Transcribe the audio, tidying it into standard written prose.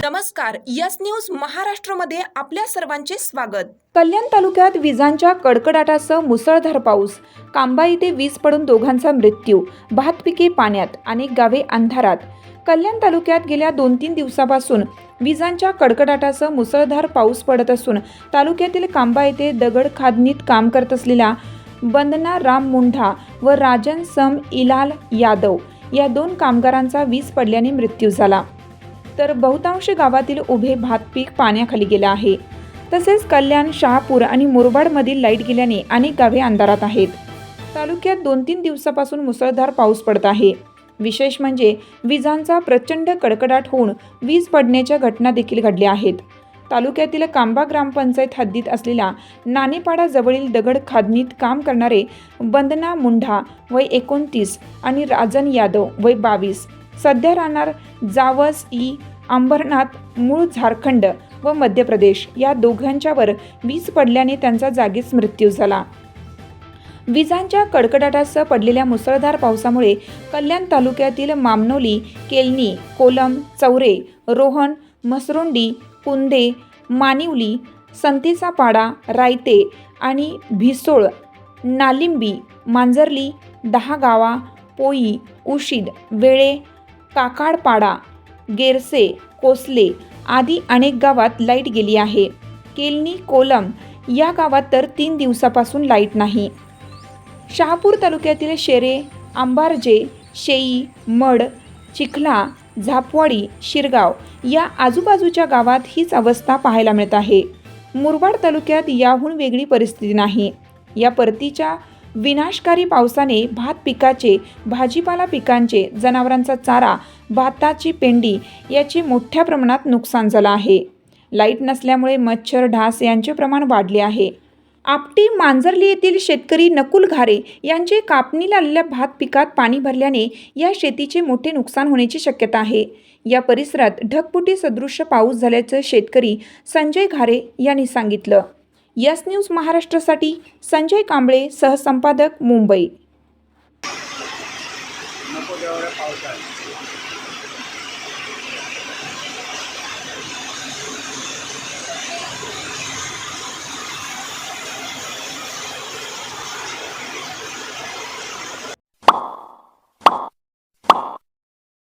नमस्कार, yes news महाराष्ट्रमध्ये आपल्या सर्वांचे स्वागत। कल्याण तालुक्यात विजांच्या कडकडाटासह मुसळधार पाऊस, कांबा येथे वीज पडून दोघांचा मृत्यू, भात पिके पाण्यात, अनेक गावे अंधारात। कल्याण तालुक्यात गेल्या 2-3 दिवसापासून विजांच्या कडकडाटासह मुसळधार पाऊस पडत असून तालुक्यातील कांबा येथे दगड खादनीत काम करत असलेल्या वंदना राम मुंढा व राजन सम इलाल यादव या 2 कामगारांचा वीज पडल्याने मृत्यू झाला, तर बहुतांश गावातील उभे भात पीक पाण्याखाली गेले आहे। तसेच कल्याण, शहापूर आणि मुरबाडमधील लाईट गेल्याने अनेक गावे अंधारात आहेत। तालुक्यात 2-3 दिवसापासून मुसळधार पाऊस पडत आहे। विशेष म्हणजे विजांचा प्रचंड कडकडाट होऊन वीज पडण्याच्या घटना देखील घडल्या आहेत। तालुक्यातील कांबा ग्रामपंचायत हद्दीत असलेल्या नाणेपाडा जवळील दगड खादनीत काम करणारे वंदना मुंढा वय 29 आणि राजन यादव वय 22 सध्या राहणार जावस ई अंबरनाथ, मूळ झारखंड व मध्य प्रदेश या दोघांच्यावर वीज पडल्याने त्यांचा जागीच मृत्यू झाला। विजांच्या कडकडाटासह पडलेल्या मुसळधार पावसामुळे कल्याण तालुक्यातील मामनोली, केलनी, कोलम, चौरे, रोहन, म्हसरोंडी, कुंदे, मानिवली, संतीचा पाडा, रायते आणि भिसोळ, नालिंबी, मांजरली, 10 गावा, पोई, उशीद, वेळे, काकाडपाडा, गेरसे, कोसले आदी अनेक गावात लाईट गेली आहे। केलनी, कोलम या गावात तर 3 दिवसापासून लाईट नाही। शहापूर तालुक्यातील शेरे, अंबारजे, शेई, मड, चिखला, झापवाडी, शिरगाव या आजूबाजूच्या गावात हीच अवस्था पाहायला मिळत आहे। मुरबाड तालुक्यात याहून वेगळी परिस्थिती नाही। या परतीच्या विनाशकारी पावसाने भात पिकाचे, भाजीपाला पिकांचे, जनावरांचा चारा, भाताची पेंडी याचे मोठ्या प्रमाणात नुकसान झालं आहे। लाईट नसल्यामुळे मच्छर, डास यांचे प्रमाण वाढले आहे। आपटी, मांजरली येथील शेतकरी नकुल घारे यांचे कापणीला आलेल्या भात पिकात पाणी भरल्याने या शेतीचे मोठे नुकसान होण्याची शक्यता आहे। या परिसरात ढगफुटी सदृश्य पाऊस झाल्याचं शेतकरी संजय घारे यांनी सांगितलं। यस न्यूज महाराष्ट्रासाठी संजय कांबळे, सहसंपादक, मुंबई। नको तेवढ्या पावसात